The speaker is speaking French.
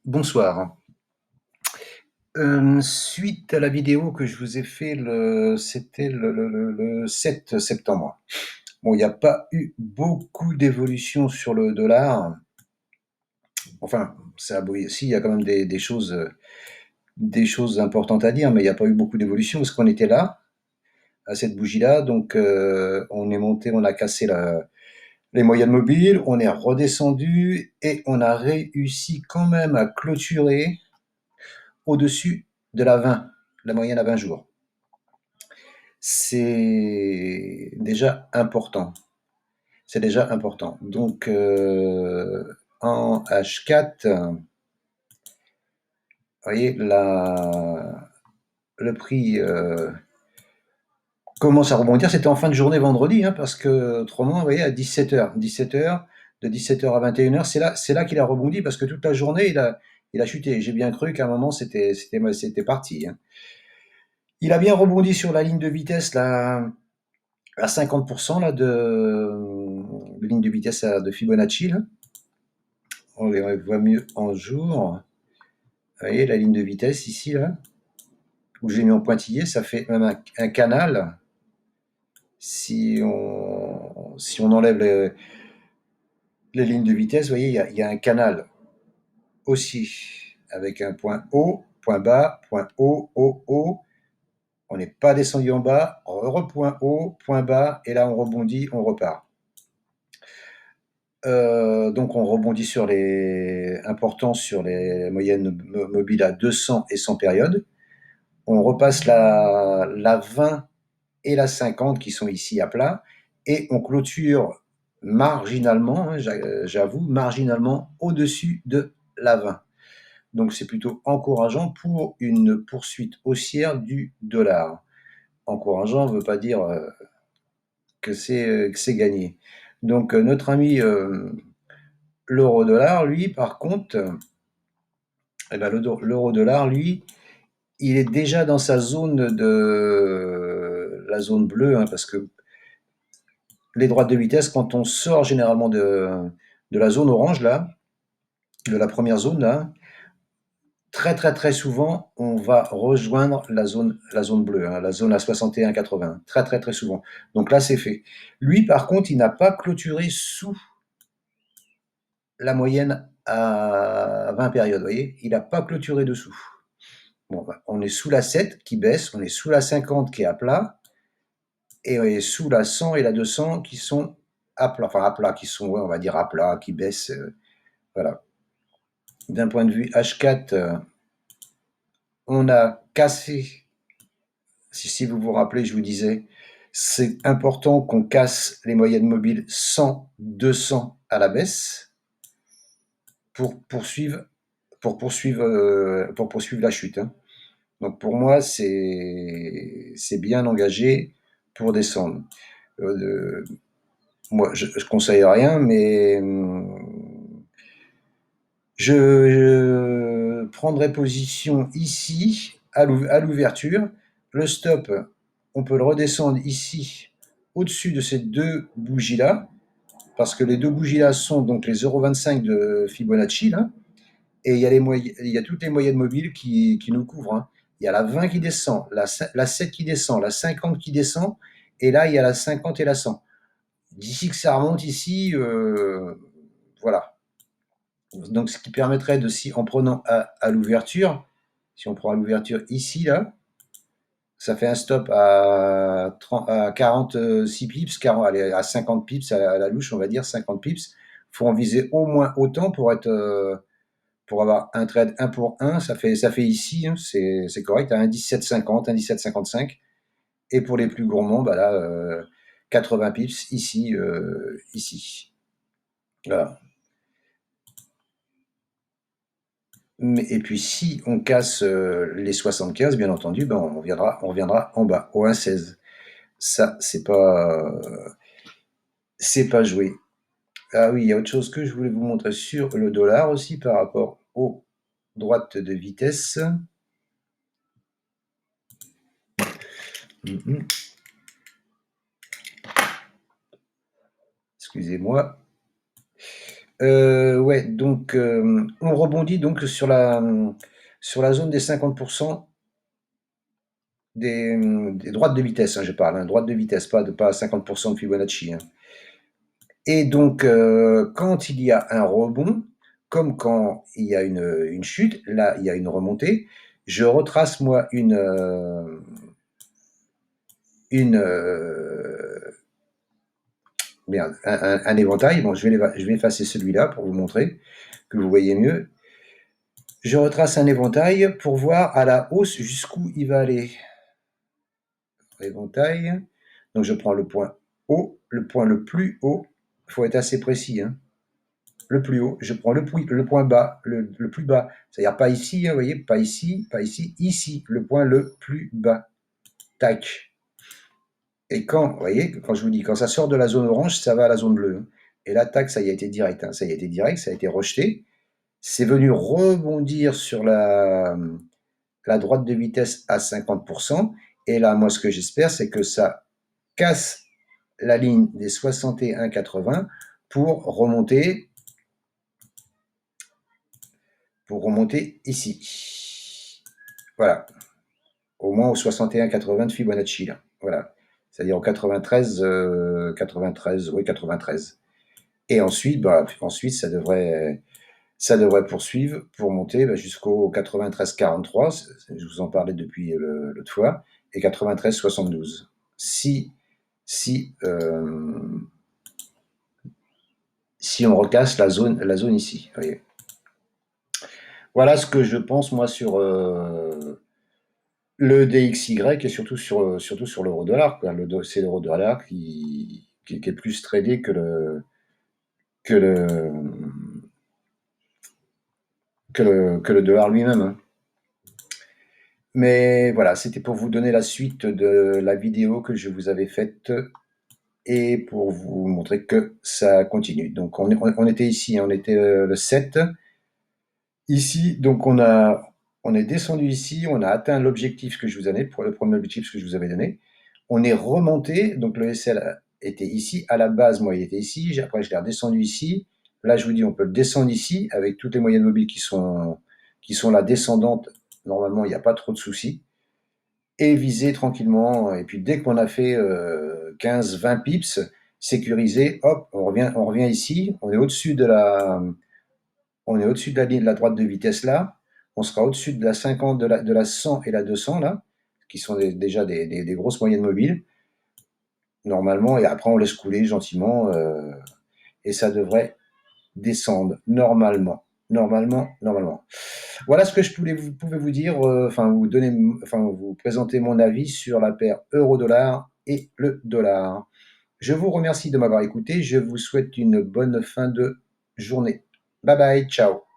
Bonsoir. Suite à la vidéo que je vous ai fait c'était le 7 septembre. Bon, il n'y a pas eu beaucoup d'évolution sur le dollar. Enfin, ça, oui, si, il y a quand même des choses importantes à dire, mais il n'y a pas eu beaucoup d'évolution parce qu'on était là, à cette bougie-là. Donc, on est monté, on a cassé les moyennes mobiles, on est redescendu et on a réussi quand même à clôturer au-dessus de la 20, la moyenne à 20 jours. C'est déjà important. C'est déjà important. Donc, en H4, vous voyez, le prix commence à rebondir. C'était en fin de journée vendredi, hein, parce que autrement, vous voyez, à 17h, de 17h à 21h, c'est là qu'il a rebondi, parce que toute la journée, il a chuté. J'ai bien cru qu'à un moment, c'était parti, hein. Il a bien rebondi sur la ligne de vitesse, là, à 50% là, de ligne de vitesse de Fibonacci. Là. On voit mieux en jour. Vous voyez la ligne de vitesse ici, là, où j'ai mis en pointillé, ça fait même un canal. Si on enlève les lignes de vitesse, vous voyez, il y a un canal aussi, avec un point haut, point bas, point haut, haut, haut. On n'est pas descendu en bas, point haut, point bas, et là on rebondit, on repart. Donc on rebondit sur les moyennes mobiles à 200 et 100 périodes. On repasse la 20 et la 50 qui sont ici à plat, et on clôture marginalement, hein, j'avoue, marginalement au-dessus de la 20. Donc c'est plutôt encourageant pour une poursuite haussière du dollar. Encourageant ne veut pas dire que c'est gagné. Donc notre ami l'euro-dollar, lui, par contre, eh ben, l'euro-dollar, lui, il est déjà dans sa zone la zone bleue, hein, parce que les droites de vitesse, quand on sort généralement de la zone orange, là, de la première zone, là, très très très souvent, on va rejoindre la zone bleue, hein, la zone à 61,80. Très très très souvent. Donc là, c'est fait. Lui, par contre, il n'a pas clôturé sous la moyenne à 20 périodes, vous voyez. Il n'a pas clôturé dessous. Bon, bah, on est sous la 7 qui baisse, on est sous la 50 qui est à plat, et on est sous la 100 et la 200 qui sont à plat, enfin à plat, qui sont, ouais, on va dire à plat, qui baissent, voilà. D'un point de vue H4, on a cassé, si vous vous rappelez, je vous disais, c'est important qu'on casse les moyennes mobiles 100, 200 à la baisse pour poursuivre la chute, hein. Donc pour moi, c'est bien engagé pour descendre. Moi, je conseille rien, mais je prendrai position ici, à l'ouverture. Le stop, on peut le redescendre ici, au-dessus de ces deux bougies-là, parce que les deux bougies-là sont donc les 0,25 de Fibonacci, là, et il y a toutes les moyennes mobiles qui nous couvrent, hein. Il y a la 20 qui descend, la 7 qui descend, la 50 qui descend, et là, il y a la 50 et la 100. D'ici que ça remonte ici, voilà. Donc, ce qui permettrait de, si en prenant à l'ouverture, si on prend à l'ouverture ici, là, ça fait un stop à 46 pips, allez, à 50 pips à la louche, on va dire 50 pips. Il faut en viser au moins autant pour avoir un trade 1 pour 1. Ça fait ici, hein, c'est correct, à 1,1750, 1,1755. Et pour les plus gourmands, bah là, 80 pips ici, ici. Voilà. Et puis si on casse les 75, bien entendu, ben on reviendra en bas, au 1,16. Ça, c'est pas joué. Ah oui, il y a autre chose que je voulais vous montrer sur le dollar aussi par rapport aux droites de vitesse. Excusez-moi. Ouais, donc on rebondit donc sur la zone des 50% des droites de vitesse, hein, je parle, hein, droite de vitesse, pas 50% de Fibonacci, hein. Et donc, quand il y a un rebond, comme quand il y a une chute, là, il y a une remontée, je retrace, moi, une merde, un éventail. Bon, je vais effacer celui-là pour vous montrer que vous voyez mieux. Je retrace un éventail pour voir à la hausse jusqu'où il va aller. Éventail. Donc, je prends le point haut, le point le plus haut. Il faut être assez précis, hein. Le plus haut, je prends le point bas, le plus bas. C'est-à-dire pas ici, hein, vous voyez, pas ici, pas ici, ici, le point le plus bas. Tac. Et quand, vous voyez, quand je vous dis, quand ça sort de la zone orange, ça va à la zone bleue, hein. Et là, tac, ça y a été direct, hein, ça y a été direct, ça a été rejeté. C'est venu rebondir sur la droite de vitesse à 50%. Et là, moi, ce que j'espère, c'est que ça casse la ligne des 61,80 pour remonter ici. Voilà. Au moins au 61,80 de Fibonacci, là. Voilà. C'est-à-dire au 93, 93, oui, 93. Et ensuite, ensuite ça devrait poursuivre pour monter jusqu'au 93,43. Je vous en parlais depuis l'autre fois. Et 93,72. Si, si on recasse la zone ici. Voyez. Voilà ce que je pense, moi, sur le DXY et surtout sur l'euro-dollar. C'est l'euro-dollar qui est plus tradé que le, que le dollar lui-même, hein. Mais voilà, c'était pour vous donner la suite de la vidéo que je vous avais faite et pour vous montrer que ça continue. Donc on était ici, on était le 7. Ici, donc on est descendu ici, on a atteint l'objectif que je vous avais donné, le premier objectif que je vous avais donné. On est remonté, donc le SL était ici, à la base, moi il était ici, après je l'ai redescendu ici. Là, je vous dis, on peut le descendre ici avec toutes les moyennes mobiles qui sont là descendantes. Normalement, il n'y a pas trop de soucis. Et viser tranquillement. Et puis dès qu'on a fait 15-20 pips, sécurisé, hop, on revient ici, on est au-dessus de la ligne de la droite de vitesse là, on sera au-dessus de la 50, de la 100 et la 200 là, qui sont déjà des grosses moyennes mobiles, normalement, et après on laisse couler gentiment, et ça devrait descendre normalement. Normalement. Voilà ce que pouvais vous dire, vous présenter mon avis sur la paire euro-dollar et le dollar. Je vous remercie de m'avoir écouté. Je vous souhaite une bonne fin de journée. Bye bye, ciao.